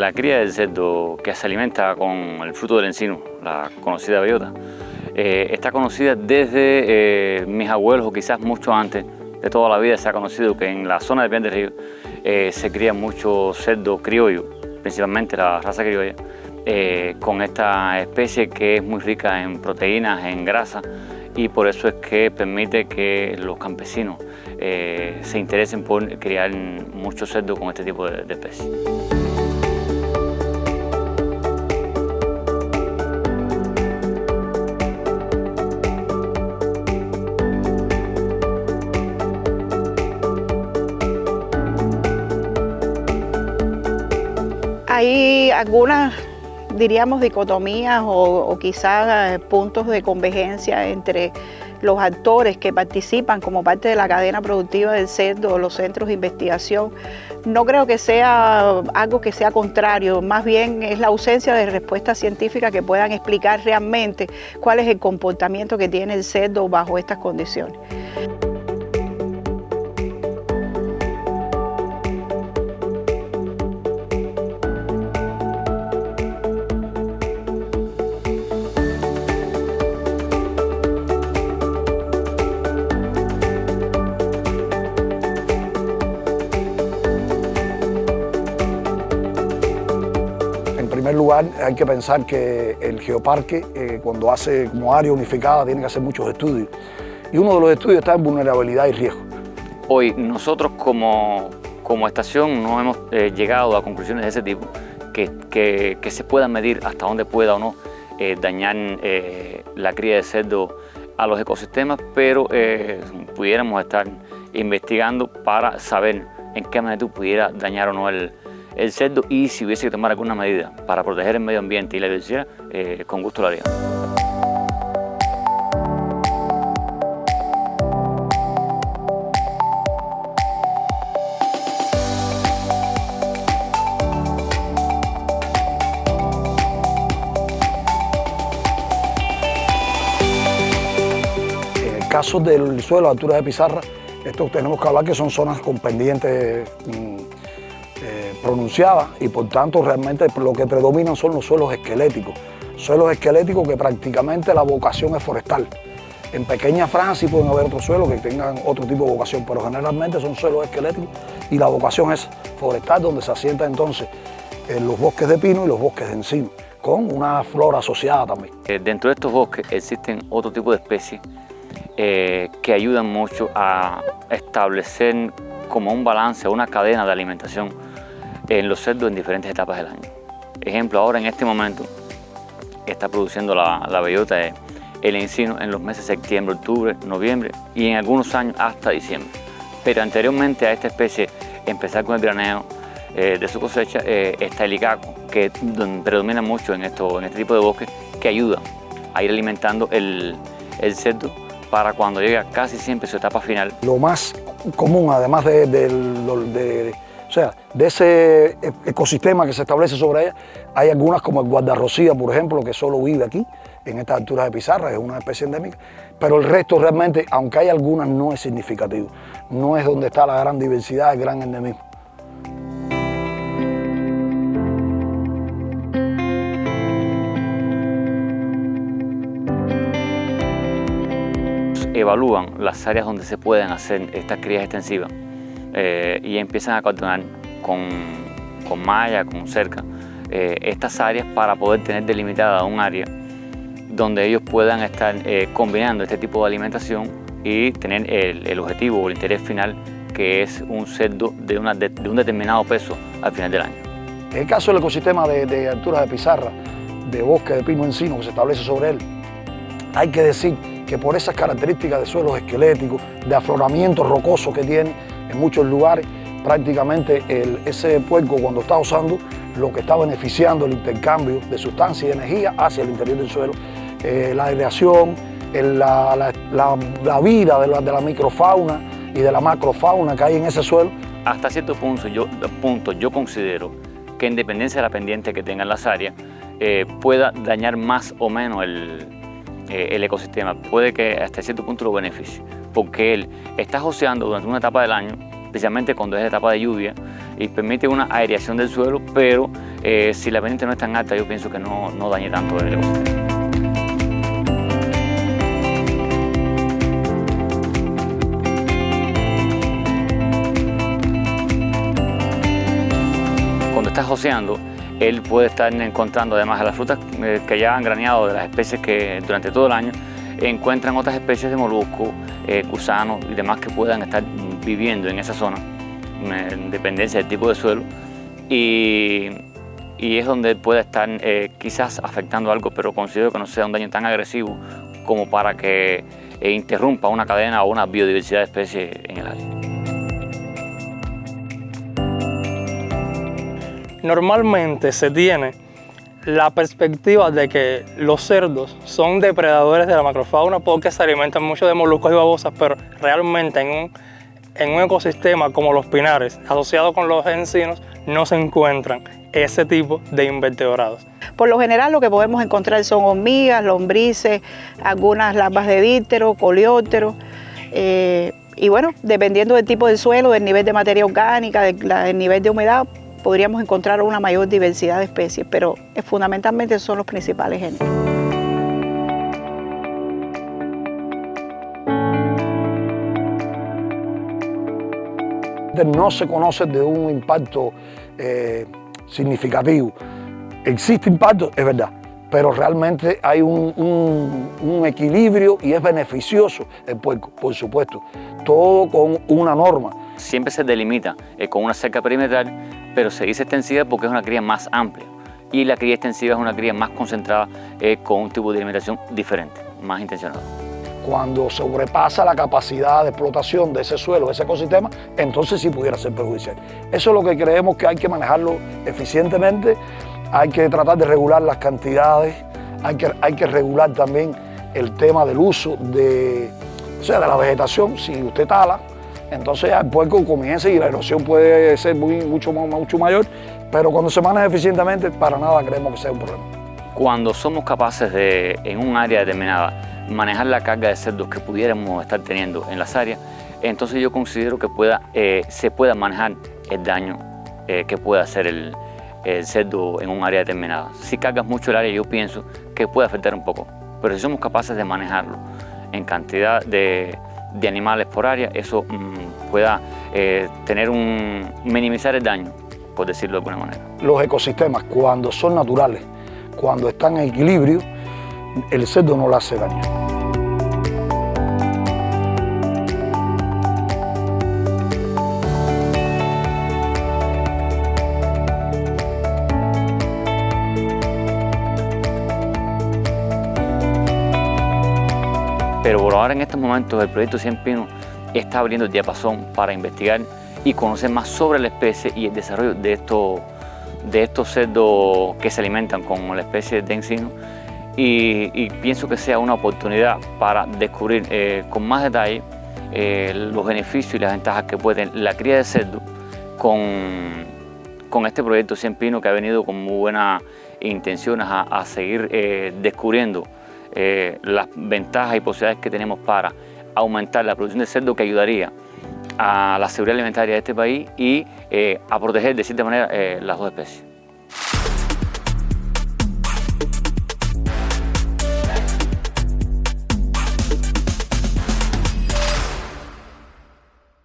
La cría del cerdo que se alimenta con el fruto del encino, la conocida bellota, está conocida desde mis abuelos o quizás mucho antes. De toda la vida se ha conocido que en la zona de Pinar del Río se cría mucho cerdo criollo, principalmente la raza criolla, con esta especie que es muy rica en proteínas, en grasa, y por eso es que permite que los campesinos se interesen por criar mucho cerdo con este tipo de especies. Hay algunas, diríamos, dicotomías o quizás puntos de convergencia entre los actores que participan como parte de la cadena productiva del cerdo o los centros de investigación. No creo que sea algo que sea contrario, más bien es la ausencia de respuestas científicas que puedan explicar realmente cuál es el comportamiento que tiene el cerdo bajo estas condiciones. En primer lugar, hay que pensar que el geoparque, cuando hace como área unificada, tiene que hacer muchos estudios. Y uno de los estudios está en vulnerabilidad y riesgo. Hoy nosotros como estación no hemos llegado a conclusiones de ese tipo, que se pueda medir hasta dónde pueda o no dañar la cría de cerdo a los ecosistemas, pero pudiéramos estar investigando para saber en qué magnitud pudiera dañar o no el cerdo, y si hubiese que tomar alguna medida para proteger el medio ambiente y la diversidad, con gusto lo haríamos. En el caso del suelo a altura de pizarra, esto tenemos que hablar que son zonas con pendientes pronunciadas, y por tanto realmente lo que predominan son los suelos esqueléticos que prácticamente la vocación es forestal. En pequeñas franjas sí pueden haber otros suelos que tengan otro tipo de vocación, pero generalmente son suelos esqueléticos y la vocación es forestal, donde se asienta entonces los bosques de pino y los bosques de encino, con una flora asociada también. Dentro de estos bosques existen otro tipo de especies que ayudan mucho a establecer como un balance, una cadena de alimentación en los cerdos en diferentes etapas del año. Ejemplo, ahora en este momento está produciendo la bellota, el encino, en los meses de septiembre, octubre, noviembre y en algunos años hasta diciembre. Pero anteriormente a esta especie empezar con el graneo de su cosecha está el icaco, que predomina mucho en este tipo de bosques, que ayuda a ir alimentando el cerdo para cuando llega casi siempre su etapa final. Lo más común, además de ese ecosistema que se establece sobre ella, hay algunas como el guardarrocía, por ejemplo, que solo vive aquí, en estas alturas de pizarra, es una especie endémica, pero el resto realmente, aunque hay algunas, no es significativo. No es donde está la gran diversidad, el gran endemismo. Evalúan las áreas donde se pueden hacer estas crías extensivas y empiezan a coordinar con malla, con cerca, estas áreas para poder tener delimitada un área donde ellos puedan estar combinando este tipo de alimentación y tener el objetivo o el interés final, que es un cerdo de un determinado peso al final del año. En el caso del ecosistema de alturas de pizarra, de bosque de pino encino que se establece sobre él, hay que decir que por esas características de suelos esqueléticos, de afloramiento rocoso que tiene en muchos lugares, prácticamente ese puerco, cuando está osando, lo que está beneficiando el intercambio de sustancias y energía hacia el interior del suelo, la aireación, la vida de la microfauna y de la macrofauna que hay en ese suelo. Hasta cierto punto yo considero que, en dependencia de la pendiente que tengan las áreas, pueda dañar más o menos el ecosistema. Puede que hasta cierto punto lo beneficie, porque él está joseando durante una etapa del año, especialmente cuando es etapa de lluvia, y permite una aireación del suelo, pero si la pendiente no es tan alta, yo pienso que no dañe tanto el ecosistema. Cuando estás joseando, él puede estar encontrando, además de las frutas que ya han graneado de las especies que durante todo el año, encuentran otras especies de moluscos, gusanos y demás que puedan estar viviendo en esa zona, en dependencia del tipo de suelo, y es donde puede estar quizás afectando algo, pero considero que no sea un daño tan agresivo como para que interrumpa una cadena o una biodiversidad de especies en el área. Normalmente se tiene la perspectiva de que los cerdos son depredadores de la macrofauna porque se alimentan mucho de moluscos y babosas, pero realmente en un ecosistema como los pinares, asociado con los encinos, no se encuentran ese tipo de invertebrados. Por lo general lo que podemos encontrar son hormigas, lombrices, algunas larvas de dípteros, coleópteros, y bueno, dependiendo del tipo de suelo, del nivel de materia orgánica, del nivel de humedad, podríamos encontrar una mayor diversidad de especies, pero fundamentalmente son los principales géneros. No se conoce de un impacto significativo. Existe impacto, es verdad, pero realmente hay un equilibrio y es beneficioso el puerco, por supuesto, todo con una norma. Siempre se delimita con una cerca perimetral, pero se dice extensiva porque es una cría más amplia, y la cría extensiva es una cría más concentrada con un tipo de alimentación diferente, más intencionado. Cuando sobrepasa la capacidad de explotación de ese suelo, de ese ecosistema, entonces sí pudiera ser perjudicial. Eso es lo que creemos que hay que manejarlo eficientemente, hay que tratar de regular las cantidades, hay que regular también el tema del uso de la vegetación. Si usted tala, entonces el puerco comienza y la erosión puede ser mucho mayor, pero cuando se maneja eficientemente, para nada creemos que sea un problema. Cuando somos capaces de, en un área determinada, manejar la carga de cerdos que pudiéramos estar teniendo en las áreas, entonces yo considero que se pueda manejar el daño que puede hacer el cerdo en un área determinada. Si cargas mucho el área, yo pienso que puede afectar un poco, pero si somos capaces de manejarlo en cantidad de animales por área, eso pueda minimizar el daño, por decirlo de alguna manera. Los ecosistemas, cuando son naturales, cuando están en equilibrio, el cerdo no le hace daño. Pero por ahora, en estos momentos, el proyecto 100 Pinos está abriendo el diapasón para investigar y conocer más sobre la especie y el desarrollo de estos cerdos que se alimentan con la especie de encino, y pienso que sea una oportunidad para descubrir con más detalle los beneficios y las ventajas que puede tener la cría de cerdo con este proyecto 100 Pinos, que ha venido con muy buenas intenciones a seguir descubriendo las ventajas y posibilidades que tenemos para aumentar la producción de cerdo, que ayudaría a la seguridad alimentaria de este país y a proteger de cierta manera las dos especies.